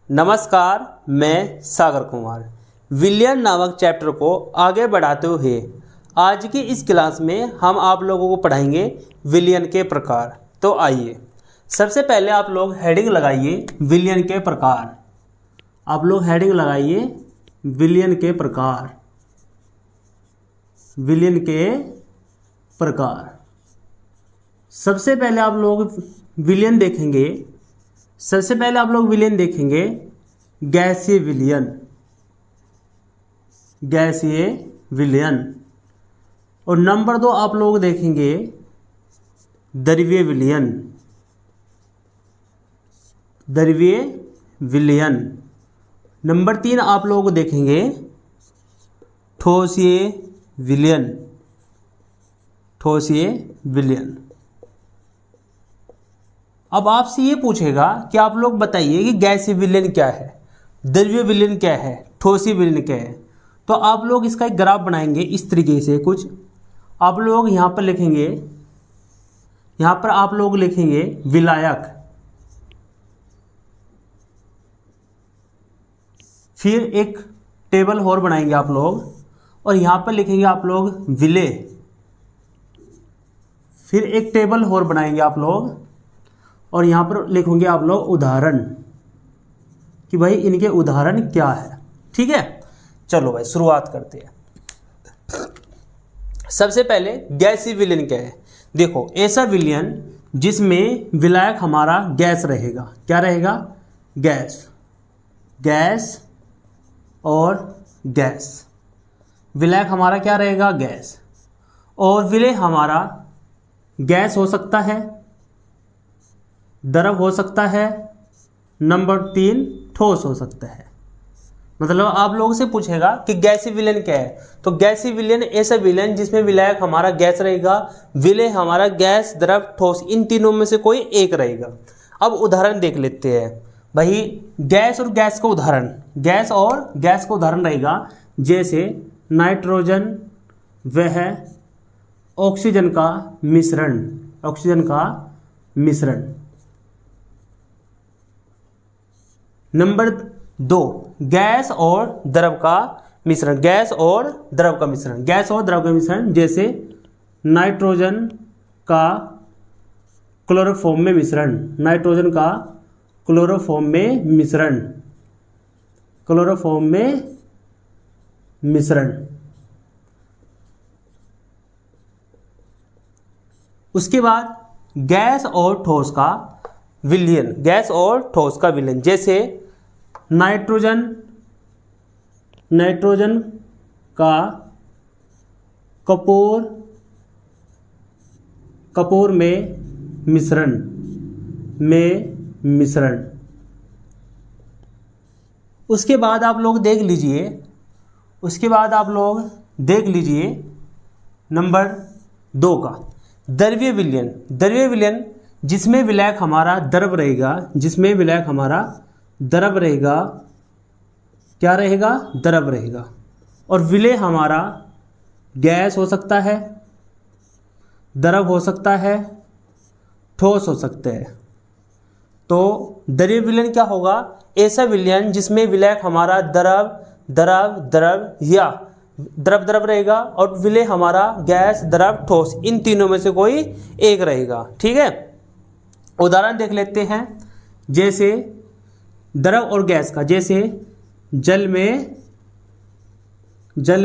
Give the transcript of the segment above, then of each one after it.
नमस्कार, मैं सागर कुमार। विलियन नामक चैप्टर को आगे बढ़ाते हुए आज की इस क्लास में हम आप लोगों को पढ़ाएंगे विलियन के प्रकार। तो आइए, सबसे पहले आप लोग हेडिंग लगाइए विलियन के प्रकार। आप लोग हेडिंग लगाइए विलियन के प्रकार। विलियन के प्रकार। सबसे पहले आप लोग विलियन देखेंगे। सबसे पहले आप लोग विलियन देखेंगे गैसीय विलियन। गैसीय विलियन। और नंबर 2 आप लोग देखेंगे द्रवीय विलियन। द्रवीय विलियन। नंबर 3 आप लोग देखेंगे ठोसीय विलियन। ठोसीय विलियन। अब आपसे ये पूछेगा कि आप लोग बताइए कि गैसीय विलियन क्या है, द्रवीय विलियन क्या है, ठोसीय विलियन क्या है। तो आप लोग इसका एक ग्राफ बनाएंगे इस तरीके से कुछ। आप लोग यहाँ पर लिखेंगे, यहाँ पर आप लोग लिखेंगे विलायक, फिर एक टेबल और बनाएंगे आप लोग, और यहाँ पर लिखेंगे आप लोग विलेय, फिर एक टेबल और बनाएंगे आप लोग, और यहाँ पर लिखेंगे आप लोग उदाहरण कि भाई इनके उदाहरण क्या है। ठीक है, चलो भाई शुरुआत करते हैं। सबसे पहले गैसीय विलियन क्या है। देखो, ऐसा विलियन जिसमें विलायक हमारा गैस रहेगा। क्या रहेगा? गैस। गैस और गैस। विलायक हमारा क्या रहेगा? गैस। और विलेय हमारा गैस हो सकता है, द्रव हो सकता है, नंबर 3 ठोस हो सकता है। मतलब आप लोगों से पूछेगा कि गैसीय विलियन क्या है, तो गैसीय विलियन ऐसा विलियन जिसमें विलायक हमारा गैस रहेगा, विलेय हमारा गैस, द्रव, ठोस, इन तीनों में से कोई एक रहेगा। अब उदाहरण देख लेते हैं भाई। गैस और गैस का उदाहरण, गैस और गैस का उदाहरण रहेगा जैसे नाइट्रोजन वह ऑक्सीजन का मिश्रण। ऑक्सीजन का मिश्रण। नंबर 2 गैस और द्रव का मिश्रण। गैस और द्रव का मिश्रण। गैस और द्रव का मिश्रण जैसे नाइट्रोजन का क्लोरोफॉर्म में मिश्रण। नाइट्रोजन का क्लोरोफॉर्म में मिश्रण। क्लोरोफॉर्म में मिश्रण। उसके बाद गैस और ठोस का विलियन। गैस और ठोस का विलियन जैसे नाइट्रोजन का कपूर में मिश्रण। उसके बाद आप लोग देख लीजिए नंबर 2 का द्रवीय विलियन। द्रवीय विलियन जिसमें विलायक हमारा द्रव रहेगा। जिसमें विलायक हमारा द्रव रहेगा। क्या रहेगा? द्रव रहेगा। और विलेय हमारा गैस हो सकता है, द्रव हो सकता है, ठोस हो सकता है। तो द्रवीय विलियन क्या होगा? ऐसा विलियन जिसमें विलायक हमारा द्रव या द्रव रहेगा, और विलेय हमारा गैस, द्रव, ठोस, इन तीनों में से कोई एक रहेगा। ठीक है, उदाहरण देख लेते हैं जैसे द्रव और गैस का। जैसे जल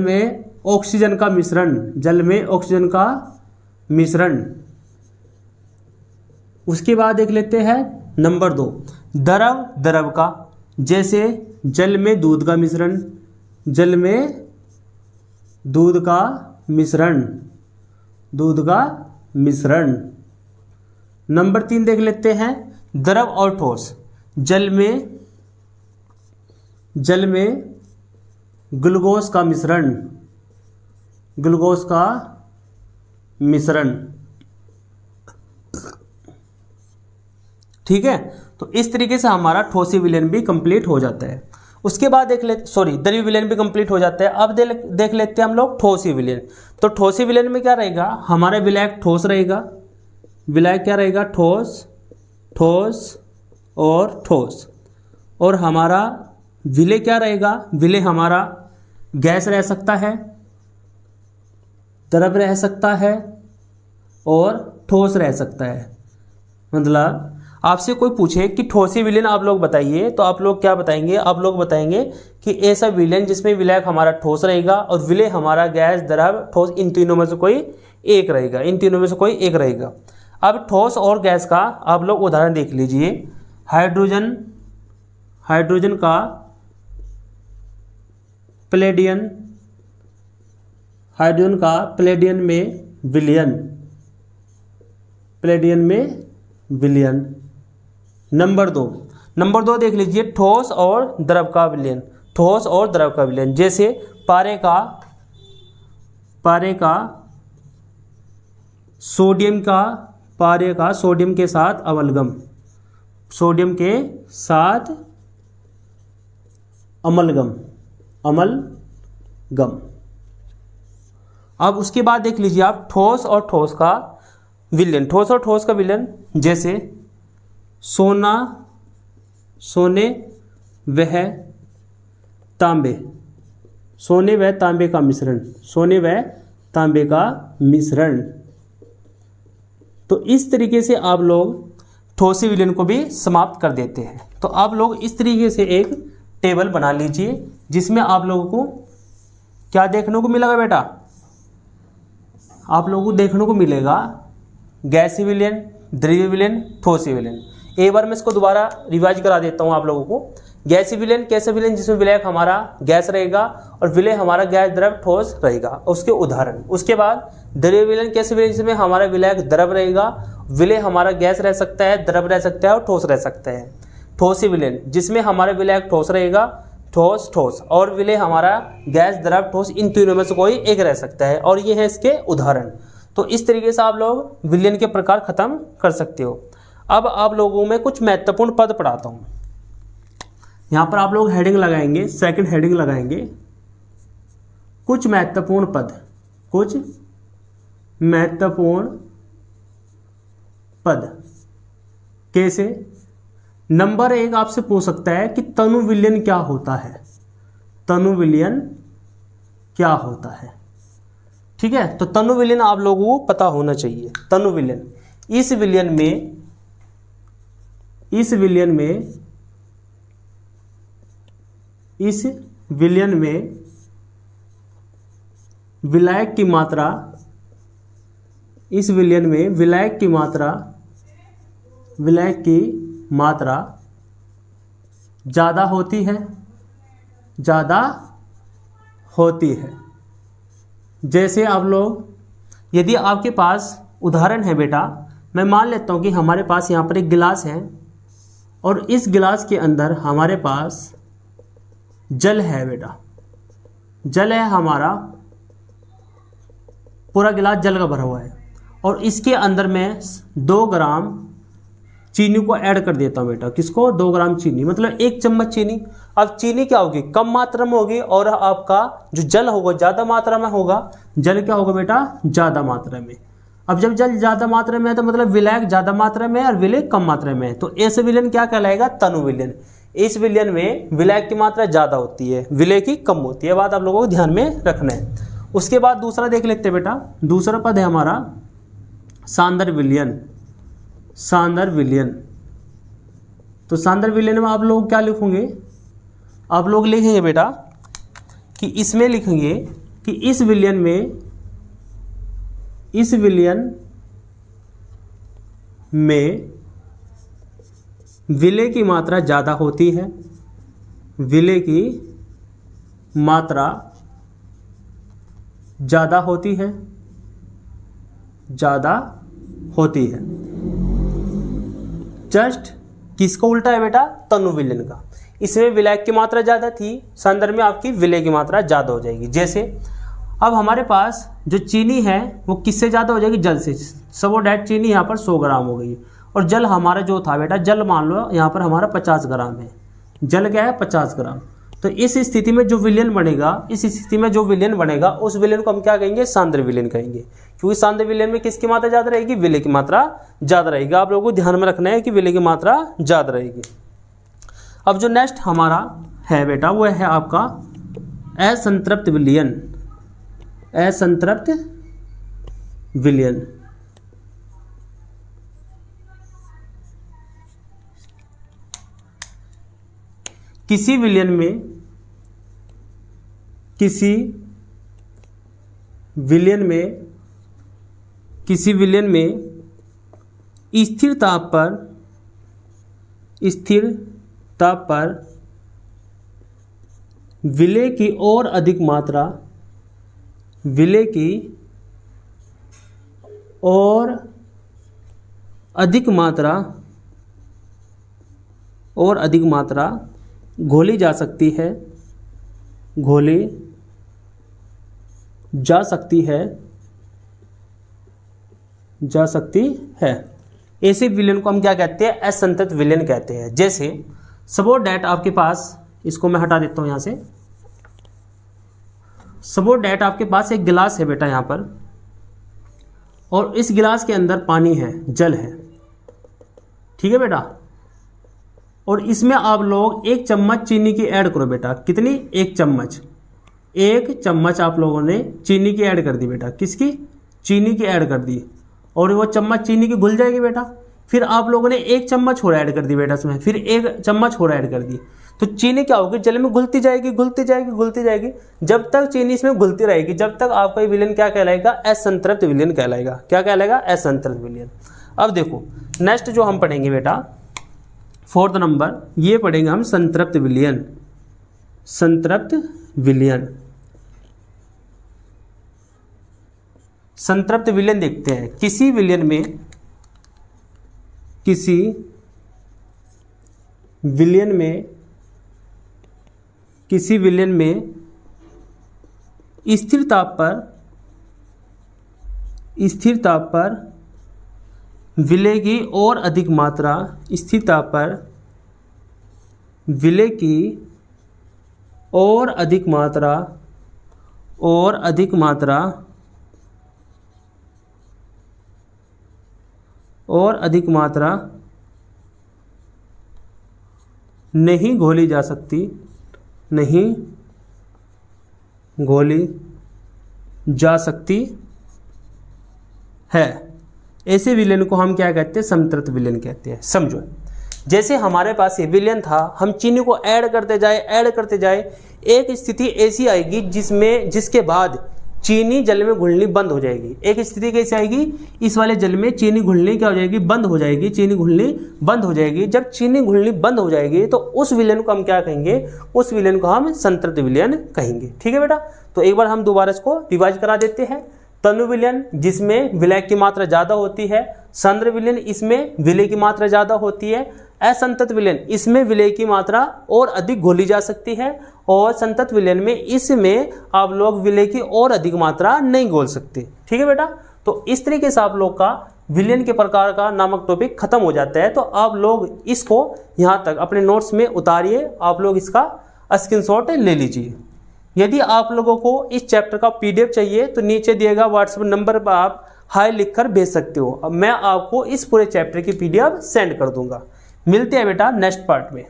में ऑक्सीजन का मिश्रण। जल में ऑक्सीजन का मिश्रण। उसके बाद देख लेते हैं नंबर 2 द्रव का। जैसे जल में दूध का मिश्रण। जल में दूध का मिश्रण। दूध का मिश्रण। नंबर 3 देख लेते हैं द्रव और ठोस। जल में ग्लूकोज का मिश्रण। ग्लूकोज का मिश्रण। ठीक है, तो इस तरीके से हमारा ठोसीय विलियन भी कंप्लीट हो जाता है। उसके बाद द्रवीय विलियन भी कंप्लीट हो जाता है। अब देख लेते हैं हम लोग ठोसीय विलियन। तो ठोसीय विलियन में क्या रहेगा? हमारा विलायक ठोस रहेगा। विलायक क्या रहेगा? ठोस, ठोस और ठोस। और हमारा विलेय क्या रहेगा, विलेय हमारा गैस रह सकता है, द्रव रह सकता है और ठोस रह सकता है। मतलब आपसे कोई पूछे कि ठोसी विलयन आप लोग बताइए, तो आप लोग क्या बताएंगे, आप लोग बताएंगे कि ऐसा विलयन जिसमें विलायक हमारा ठोस रहेगा और विलेय हमारा गैस, द्रव, ठोस, इन तीनों में से कोई एक रहेगा, इन तीनों में से कोई एक रहेगा। अब ठोस और गैस का आप लोग उदाहरण देख लीजिए। हाइड्रोजन का प्लेडियम, हाइड्रोजन का प्लेडियम में विलयन, प्लेडियम में विलयन। नंबर दो देख लीजिए, ठोस और द्रव का विलयन, ठोस और द्रव का विलयन। जैसे पारे का सोडियम के साथ अमलगम, सोडियम के साथ अमलगम। अब उसके बाद देख लीजिए आप ठोस और ठोस का विलयन, ठोस और ठोस का विलयन। जैसे सोने वह तांबे, सोने व तांबे का मिश्रण, सोने व तांबे का मिश्रण। तो इस तरीके से आप लोग ठोसी विलयन को भी समाप्त कर देते हैं। तो आप लोग इस तरीके से एक टेबल बना लीजिए जिसमें आप लोगों को क्या देखने को मिलेगा बेटा, आप लोगों को देखने को मिलेगा गैसीय विलयन, द्रवीय विलयन, ठोसी विलयन। एक बार मैं इसको दोबारा रिवाइज करा देता हूँ आप लोगों को। गैसीय विलयन कैसे विलयन, जिसमें विलायक हमारा गैस रहेगा और विलेय हमारा गैस, द्रव, ठोस रहेगा, उसके उदाहरण। उसके बाद द्रवीय विलयन कैसे विलयन, जिसमें हमारा विलायक द्रव रहेगा, विलेय हमारा गैस रह सकता है, द्रव रह सकता है और ठोस रह सकता है। ठोसी विलयन जिसमें हमारा विलायक ठोस रहेगा, ठोस और विलेय हमारा गैस, द्रव, ठोस, इन तीनों में से कोई एक रह सकता है और ये है इसके उदाहरण। तो इस तरीके से आप लोग विलयन के प्रकार खत्म कर सकते हो। अब आप लोगों में कुछ महत्वपूर्ण पद पढ़ाता हूँ। यहाँ पर आप लोग हेडिंग लगाएंगे, सेकंड हेडिंग लगाएंगे, कुछ महत्वपूर्ण पद, कुछ महत्वपूर्ण पद। कैसे? नंबर 1 आपसे पूछ सकता है कि तनु विलयन क्या होता है, तनु विलयन क्या होता है। ठीक है, तो तनु विलयन आप लोगों को पता होना चाहिए। तनु विलयन, इस विलयन में विलायक की मात्रा, इस विलयन में विलायक की मात्रा ज़्यादा होती है। जैसे आप लोग, यदि आपके पास उदाहरण है बेटा, मैं मान लेता हूँ कि हमारे पास यहाँ पर एक गिलास है और इस गिलास के अंदर हमारे पास जल है बेटा, जल है, हमारा पूरा गिलास जल का भरा हुआ है और इसके अंदर मैं 2 ग्राम चीनी को ऐड कर देता हूँ बेटा। किसको? 2 ग्राम चीनी, मतलब 1 चम्मच चीनी। अब चीनी क्या होगी? कम मात्रा में होगी और आपका जो जल होगा ज़्यादा मात्रा में होगा। जल क्या होगा बेटा? ज़्यादा मात्रा में। अब जब जल ज़्यादा मात्रा में है तो मतलब विलायक ज़्यादा मात्रा में है और विलेय कम मात्रा में है, तो ऐसे विलयन क्या कहलाएगा? तनु विलयन। इस विलयन में विलायक की मात्रा ज़्यादा होती है, विलेय की कम होती है। बात आप लोगों को ध्यान में रखना है। उसके बाद दूसरा देख लेते हैं बेटा। दूसरा पद है हमारा सांद्र विलयन, सांद्र विलयन। तो सांद्र विलयन में आप लोग क्या लिखोगे? आप लोग लिखेंगे बेटा कि इसमें लिखेंगे कि इस विलयन में विलेय की मात्रा ज़्यादा होती है, विलेय की मात्रा ज़्यादा होती है, जस्ट किसका उल्टा है बेटा? तनु विलयन का। इसमें विलायक की मात्रा ज़्यादा थी, सांद्र में आपकी विलेय की मात्रा ज़्यादा हो जाएगी। जैसे अब हमारे पास जो चीनी है वो किससे ज़्यादा हो जाएगी? जल से। सबो डैट चीनी यहाँ पर 100 ग्राम हो गई और जल हमारा जो था बेटा, जल मान लो यहाँ पर हमारा 50 ग्राम है। जल क्या है? 50 ग्राम। तो इस स्थिति में जो विलयन बनेगा, उस विलयन को हम क्या कहेंगे? सांद्र विलयन कहेंगे, क्योंकि सांद्र विलयन में किसकी मात्रा ज़्यादा रहेगी? विलेय की मात्रा ज़्यादा रहेगी। आप लोगों को ध्यान में रखना है कि विलेय की मात्रा ज़्यादा रहेगी। अब जो नेक्स्ट हमारा है बेटा वो है आपका असंतृप्त विलयन। असंतृप्त विलयन। किसी विलयन में स्थिर ताप पर विलय की और अधिक मात्रा घोली जा सकती है। ऐसे विलयन को हम क्या कहते हैं? असंतृप्त विलयन कहते हैं। जैसे सपोज दैट आपके पास, इसको मैं हटा देता हूं यहां से। सपोज दैट आपके पास एक गिलास है बेटा यहाँ पर, और इस गिलास के अंदर पानी है, जल है, ठीक है बेटा। और इसमें आप लोग 1 चम्मच चीनी की ऐड करो बेटा। कितनी? 1 चम्मच। 1 चम्मच आप लोगों ने चीनी की ऐड कर दी बेटा। किसकी? चीनी की ऐड कर दी। और वो चम्मच चीनी की घुल जाएगी बेटा। फिर आप लोगों ने 1 चम्मच और ऐड कर दी बेटा इसमें, फिर 1 चम्मच और ऐड कर दी। तो चीनी क्या होगी? जल में घुलती जाएगी, जब तक चीनी इसमें घुलती रहेगी, जब तक आपका ये विलयन क्या कहलाएगा? असंतृप्त विलयन कहलाएगा। क्या कहलाएगा? असंतृप्त विलयन। अब देखो नेक्स्ट जो हम पढ़ेंगे बेटा 4th नंबर, ये पढ़ेंगे हम संतृप्त विलयन। संतृप्त विलयन देखते हैं। किसी विलयन में स्थिर ताप पर विलय की और अधिक मात्रा नहीं घोली जा सकती है। ऐसे विलयन को हम क्या कहते हैं? संतृप्त विलयन कहते हैं। समझो, जैसे हमारे पास ये विलयन था, हम चीनी को ऐड करते जाए, एक स्थिति ऐसी आएगी जिसके बाद चीनी जल में घुलनी बंद हो जाएगी। एक स्थिति कैसे आएगी? इस वाले जल में चीनी घुलनी क्या हो जाएगी? बंद हो जाएगी। चीनी घुलनी बंद हो जाएगी। जब चीनी घुलनी बंद हो जाएगी तो उस विलयन को हम क्या कहेंगे? उस विलयन को हम संतृप्त विलयन कहेंगे। ठीक है बेटा। तो एक बार हम दोबारा इसको रिवाइज करा देते हैं। तनु विलयन, जिसमें विलय की मात्रा ज्यादा होती है। सांद्र विलयन, इसमें विलय की मात्रा ज्यादा होती है। असंतृप्त विलयन, इसमें विलय की मात्रा और अधिक घोली जा सकती है। और संतृप्त विलयन में इसमें आप लोग विलय की और अधिक मात्रा नहीं घोल सकते। ठीक है बेटा। तो इस तरीके से आप लोग का विलयन के प्रकार का नामक टॉपिक खत्म हो जाता है। तो आप लोग इसको यहाँ तक अपने नोट्स में उतारिए, आप लोग इसका स्क्रीनशॉट ले लीजिए। यदि आप लोगों को इस चैप्टर का PDF चाहिए तो नीचे दिएगा व्हाट्सएप नंबर पर आप हाई लिखकर भेज सकते हो। अब मैं आपको इस पूरे चैप्टर की PDF सेंड कर दूंगा। मिलते हैं बेटा नेक्स्ट पार्ट में।